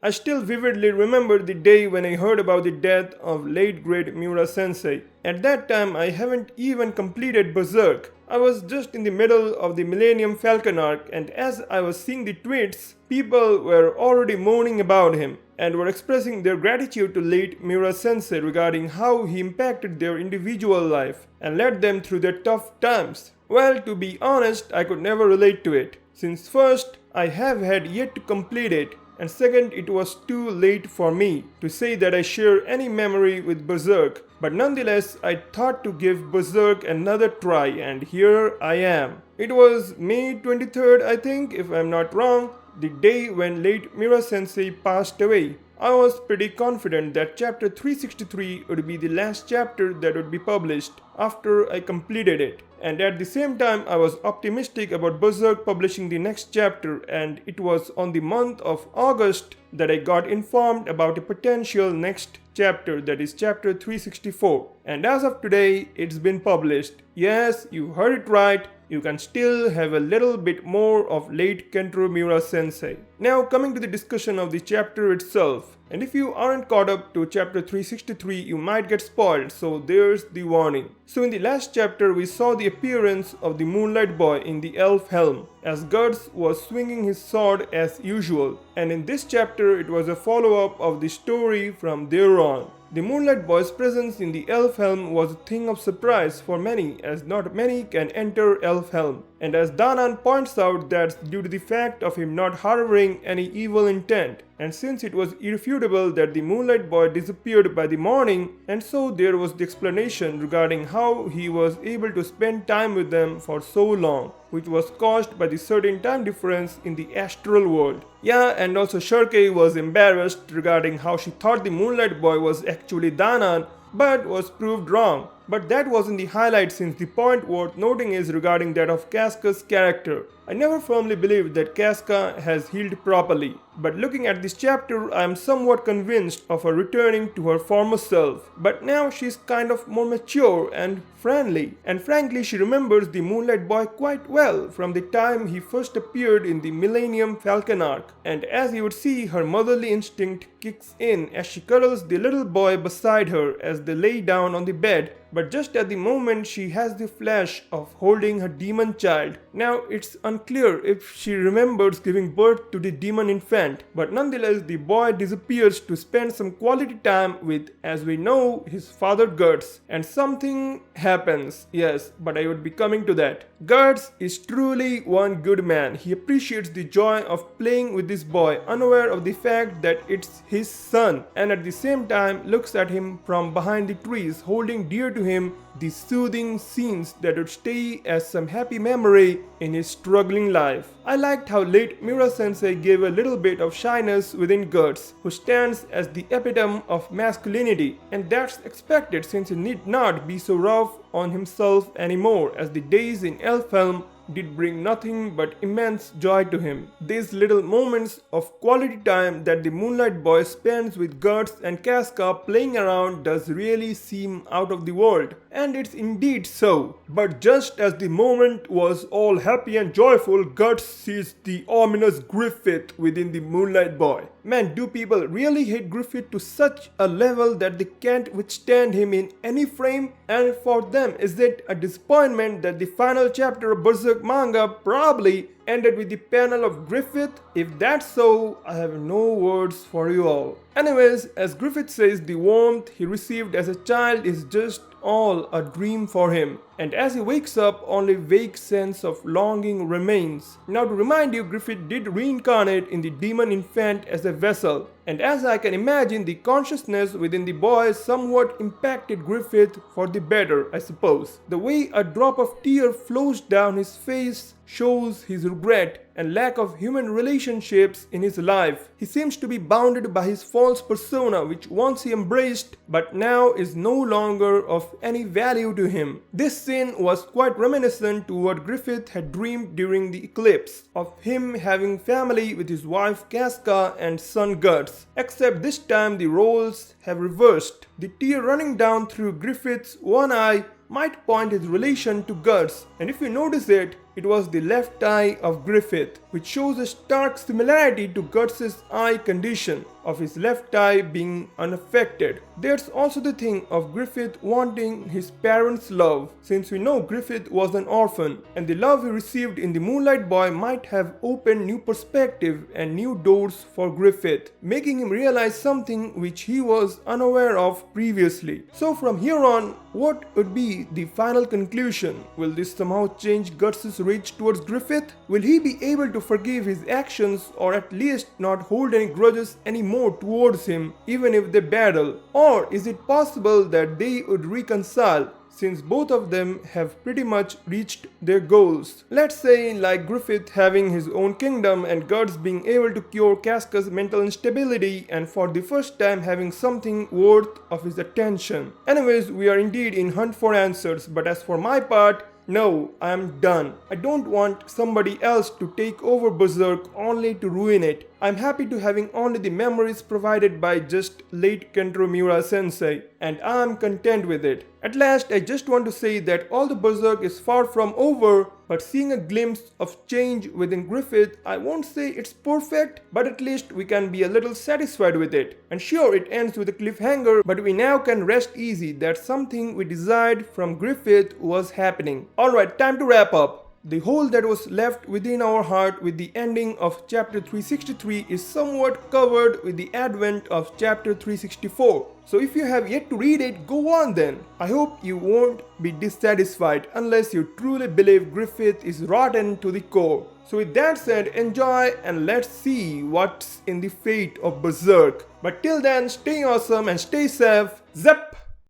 I still vividly remember the day when I heard about the death of late great Miura Sensei. At that time, I haven't even completed Berserk. I was just in the middle of the Millennium Falcon arc, and as I was seeing the tweets, people were already moaning about him and were expressing their gratitude to late Miura Sensei regarding how he impacted their individual life and led them through their tough times. Well, to be honest, I could never relate to it, since first, I have had yet to complete it, and second, it was too late for me to say that I share any memory with Berserk, but nonetheless, I thought to give Berserk another try, and here I am. It was May 23rd, I think, if I'm not wrong, the day when late Miura Sensei passed away. I was pretty confident that chapter 363 would be the last chapter that would be published after I completed it. And at the same time, I was optimistic about Berserk publishing the next chapter, and it was on the month of August that I got informed about a potential next chapter, that is chapter 364. And as of today, it's been published. Yes, you heard it right. You can still have a little bit more of late Kentaro Miura Sensei. Now coming to the discussion of the chapter itself. And if you aren't caught up to chapter 363, you might get spoiled, so there's the warning. So in the last chapter, we saw the appearance of the Moonlight Boy in the elf helm, as Guts was swinging his sword as usual. And in this chapter, it was a follow-up of the story from there on. The Moonlight Boy's presence in the Elf Helm was a thing of surprise for many, as not many can enter Elf Helm. And as Danan points out, that's due to the fact of him not harboring any evil intent. And since it was irrefutable that the Moonlight Boy disappeared by the morning, and so there was the explanation regarding how he was able to spend time with them for so long, which was caused by the certain time difference in the astral world. Yeah, and also Shirkei was embarrassed regarding how she thought the Moonlight Boy was actually Danan, but was proved wrong. But that wasn't the highlight, since the point worth noting is regarding that of Casca's character. I never firmly believed that Casca has healed properly, but looking at this chapter, I am somewhat convinced of her returning to her former self. But now she's kind of more mature and friendly, and frankly she remembers the Moonlight Boy quite well from the time he first appeared in the Millennium Falcon arc. And as you would see, her motherly instinct kicks in as she cuddles the little boy beside her as they lay down on the bed, but just at the moment she has the flash of holding her demon child. Now it's unclear if she remembers giving birth to the demon infant, but nonetheless the boy disappears to spend some quality time with, as we know, his father Guts, and something happens. Yes, but I would be coming to that. Guts is truly one good man. He appreciates the joy of playing with this boy, unaware of the fact that it's his son, and at the same time looks at him from behind the trees, holding dear to him the soothing scenes that would stay as some happy memory in his struggling life. I liked how late Miura Sensei gave a little bit of shyness within Guts, who stands as the epitome of masculinity, and that's expected since he need not be so rough on himself anymore, as the days in Elfhelm did bring nothing but immense joy to him. These little moments of quality time that the Moonlight Boy spends with Guts and Casca playing around does really seem out of the world, and it's indeed so. But just as the moment was all happy and joyful, Guts sees the ominous Griffith within the Moonlight Boy. Man, do people really hate Griffith to such a level that they can't withstand him in any frame? And for them, is it a disappointment that the final chapter of Berserk Manga probably ended with the panel of Griffith? If that's so, I have no words for you all. Anyways, as Griffith says, the warmth he received as a child is just all a dream for him, and as he wakes up, only vague sense of longing remains. Now to remind you, Griffith did reincarnate in the demon infant as a vessel, and as I can imagine, the consciousness within the boy somewhat impacted Griffith for the better, I suppose. The way a drop of tear flows down his face shows his regret and lack of human relationships in his life. He seems to be bounded by his false persona, which once he embraced but now is no longer of any value to him. This scene was quite reminiscent to what Griffith had dreamed during the eclipse, of him having family with his wife Casca and son Guts, except this time the roles have reversed. The tear running down through Griffith's one eye might point his relation to Guts, and if you notice it, It was the left eye of Griffith, which shows a stark similarity to Guts' eye condition of his left eye being unaffected. There's also the thing of Griffith wanting his parents' love, since we know Griffith was an orphan, and the love he received in the Moonlight Boy might have opened new perspective and new doors for Griffith, making him realize something which he was unaware of previously. So from here on, what would be the final conclusion? Will this somehow change Guts' rage towards Griffith? Will he be able to forgive his actions, or at least not hold any grudges anymore towards him, even if they battle? Or is it possible that they would reconcile, since both of them have pretty much reached their goals? Let's say like Griffith having his own kingdom and Guts being able to cure Casca's mental instability and for the first time having something worth of his attention. Anyways, we are indeed in hunt for answers, but as for my part, no, I am done. I don't want somebody else to take over Berserk only to ruin it. I'm happy to having only the memories provided by just late Kentaro Miura Sensei, and I'm content with it. At last, I just want to say that although Berserk is far from over, but seeing a glimpse of change within Griffith, I won't say it's perfect, but at least we can be a little satisfied with it. And sure, it ends with a cliffhanger, but we now can rest easy that something we desired from Griffith was happening. Alright, time to wrap up. The hole that was left within our heart with the ending of chapter 363 is somewhat covered with the advent of chapter 364. So if you have yet to read it, go on then. I hope you won't be dissatisfied unless you truly believe Griffith is rotten to the core. So with that said, enjoy and let's see what's in the fate of Berserk. But till then, stay awesome and stay safe. Zap!